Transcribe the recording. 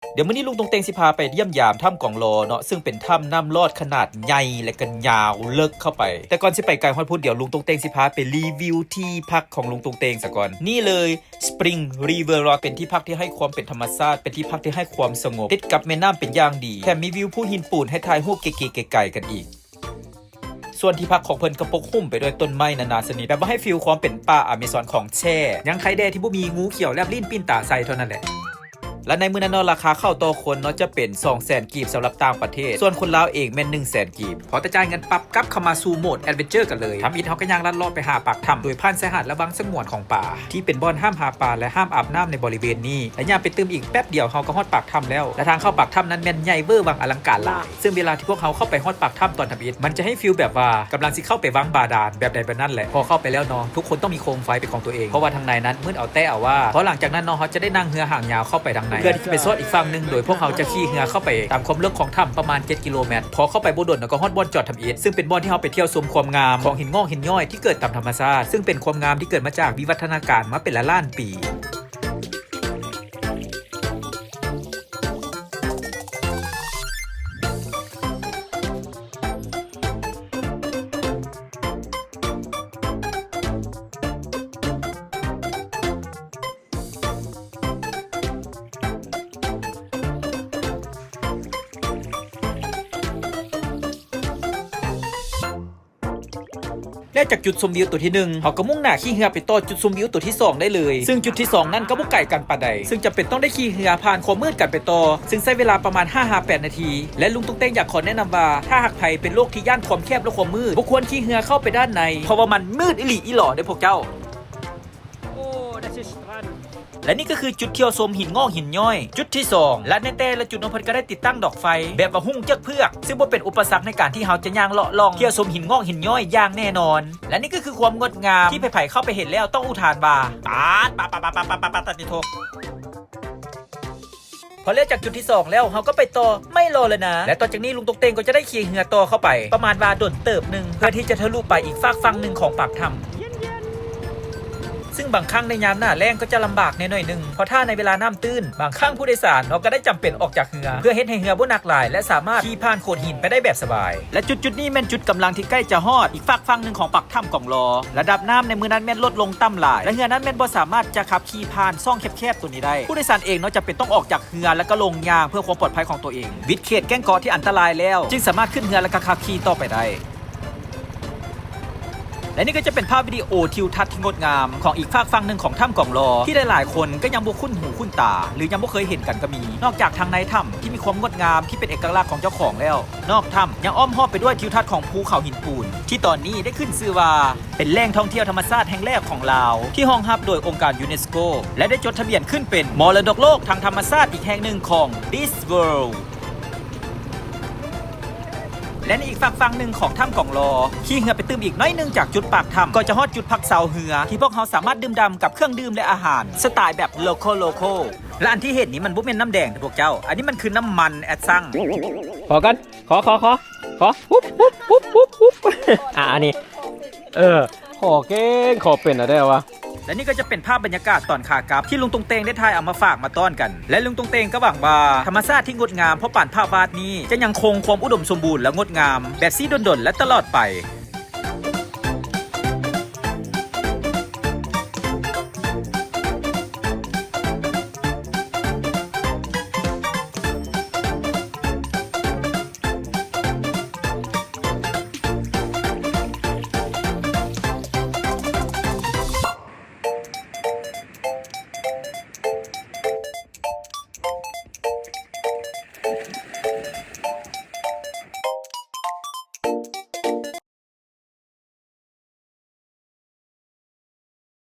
เดี๋ยวมื้อนี้ลุงตรงเตงสิพาไปเยี่ยมยามถ้ำกองลอเนาะซึ่งเป็นถ้ำน้ำลอดขนาดใหญ่และกันยาวเลิกเข้าไปแต่ก่อนสิไปไกลฮอดพูดเดี๋ยวลุงตรงเตงสิพาไปรีวิวที่พักของลุงตรงเตงซะก่อนนี่เลย Spring River Lodge เป็นที่พักที่ให้ความเป็นธรรมชาติเป็นที่พักที่ให้ความสงบติดกับแม่น้ำเป็นอย่างดีแถมมีวิวภูหินปูนให้ถ่ายรูปเก๋ๆไกลๆกันอีกส่วนที่พักของเพิ่นก็ปกคลุมไปด้วยต้นไม้นานาชนิดแบบว่าให้ฟีลความเป็นป่าอเมซอนของแท้ยังใครแดที่บ่มีงูเขียวแลบลิ้นปิ้นตาใส่เท่านั้นแหละและในมื้อนั้นเนาะราคาเข้าต่อคนเนาะจะเป็น 200,000 กีบสำหรับต่างประเทศส่วนคนลาวเองแม่น 100,000 กีบพอแต่จ่ายเงินปั๊บกลับเข้ามาสู่โหมดแอดเวนเจอร์กันเลยทำอินเฮาก็ย่างลัดเลาะไปหาปากถ้ำโดยผ่านชายหาดและบางสงวนของป่าที่เป็นบ่อนห้ามหาปลาและห้ามอาบน้ำในบริเวณนี้และย่างไปตื้มอีกแป๊บเดียวเฮาก็ฮอดปากถ้ำแล้วและทางเข้าปากถ้ำนั้นแม่นใหญ่เบ้อวังอลังการหลายซึ่งเวลาที่พวกเฮาเข้าไปฮอดปากถ้ำตอนทำอิฐมันจะให้ฟีลแบบว่ากำลังสิเข้าไปวังบาดาลแบบใดแบบนั้นแหละพอเข้าไปแล้วเนาะทุกคนต้องมีโคมไฟเป็นของตัวเองเพราะว่าทางในนั้นมืดเอาแต่เอาว่าเพราะหลังจากนั้นเนาะเฮาจะได้นั่งเรือหางยาวเข้าไปทางในเพื่อที่จะไปซอดอีกฝั่งนึงโดยพวกเขาจะขี่เรือเข้าไปตามความลึกของถ้ำประมาณ7 กิโลเมตรพอเข้าไปบ่ดนแล้วก็ฮอดบ่อนจอดทำอิฐซึ่งเป็นบ่อนที่เฮาไปเที่ยวชมความงามของหินงอกหินย้อยที่เกิดตามธรรมชาติซึ่งเป็นความงามที่เกิดมาจากวิวัฒนาการมาเป็นล้านปีและจากจุดชมวิวตัวที่1เขาก็มุ่งหน้าขี่เรือไปต่อจุดชมวิวตัวที่2ได้เลยซึ่งจุดที่2นั่นก็บ่ไกลกันปานใดซึ่งจำเป็นต้องได้ขี่เรือผ่านความมืดกันไปต่อซึ่งใช้เวลาประมาณ 5-8 นาทีและลุงตุ๊กเต้งอยากขอแนะนำว่าถ้าหากใครเป็นโรคที่ย่านความแคบและความมืดบ่ควรขี่เรือเข้าไปด้านในเพราะว่ามันมืดอีหลีอีหลอเด้อพวกเจ้าและนี่ก็คือจุดเที่ยวชมหินงอกหินย้อยจุดที่2และในแต่ละจุดน้องเพิ่นก็ได้ติดตั้งดอกไฟแบบว่าหุ่งจักเพือกซึ่งบ่เป็นอุปสรรคในการที่เฮาจะย่างเลาะล่องเที่ยวชมหินงอกหินย้อยอย่างแน่นอนและนี่ก็คือความงดงามที่ไผๆเข้าไปเห็นแล้วต้องอุทานว่าปาดตัดนิโทพอเลิกจากจุดที่2แล้วเฮาก็ไปต่อไม่รอเลยนะและต่อจากนี้ลุงตกเตงก็จะได้ขี่เรือต่อเข้าไปประมาณว่าดนเติบนึงเพื่อที่จะทะลุไปอีกฝั่งนึงของปากถ้ำซึ่งบางครั้งในยามหน้าแล้งก็จะลำบากในหน่อยนึงเพราะถ้าในเวลาน้ำตื้นบางครั้งผู้โดยสารเราก็ได้จำเป็นออกจากเรือเพื่อเฮ็ดให้เรือบ่หนักหลายและสามารถขี่ผ่านโขดหินไปได้แบบสบายและจุดนี้แม่นจุดกำลังที่ใกล้จะฮอดอีกฝั่งนึงของปากถ้ำกองลอระดับน้ำในมือนั้นแม่นลดลงต่ำหลายและเรือนั้นแม่นบ่สามารถจะขับขี่ผ่านช่องแคบๆตัวนี้ได้ผู้โดยสารเองเนาะจะเป็นต้องออกจากเรือแล้วก็ลงยางเพื่อความปลอดภัยของตัวเองวิดเขตแก้งเกาะที่อันตรายแล้วจึงสามารถขึ้นเรือและก็ขับขี่ต่อไปได้และนี่ก็จะเป็นภาพวิดีโอทิวทัศน์ที่งดงามของอีกฝั่งนึงของถ้ำกองลอที่หลายๆคนก็ยังบ่คุ้นหูคุ้นตาหรือยังบ่เคยเห็นกันก็มีนอกจากทางในถ้ำที่มีความงดงามที่เป็นเอกลักษณ์ของเจ้าของแล้วนอกถ้ำยังอ้อมรอบไปด้วยทิวทัศน์ของภูเขาหินปูนที่ตอนนี้ได้ขึ้นชื่อว่าเป็นแหล่งท่องเที่ยวธรรมชาติแห่งแรกของลาวที่รองรับโดยองค์การยูเนสโกและได้จดทะเบียนขึ้นเป็นมรดกโลกทางธรรมชาติอีกแห่งหนึ่งของ This Worldและในอีกฝั่งหนึ่งของถ้ำกองลอขี่เรือไปตื้มอีกน้อยนึงจากจุดปากถ้ำก็จะฮอดจุดพักเสาเรือที่พวกเขาสามารถดื่มด่ำกับเครื่องดื่มและอาหารสไตล์แบบโลคอลและอันที่เห็นนี้มันบ่เป็นน้ำแดงนะพวกเจ้าอันนี้มันคือน้ำมันแอดซังขอกันขอปุ๊บอันนี้ขอเก่งขอเป็นอะไรวะและนี่ก็จะเป็นภาพบรรยากาศตอนขากลับที่ลุงตงเตงได้ถ่ายเอามาฝากมาต้อนกันและลุงตงเตงก็หวังว่าธรรมชาติที่งดงามเพราะป่านภาพวาดนี้จะยังคงความอุดมสมบูรณ์และงดงามแบบซี่ดนๆและตลอดไป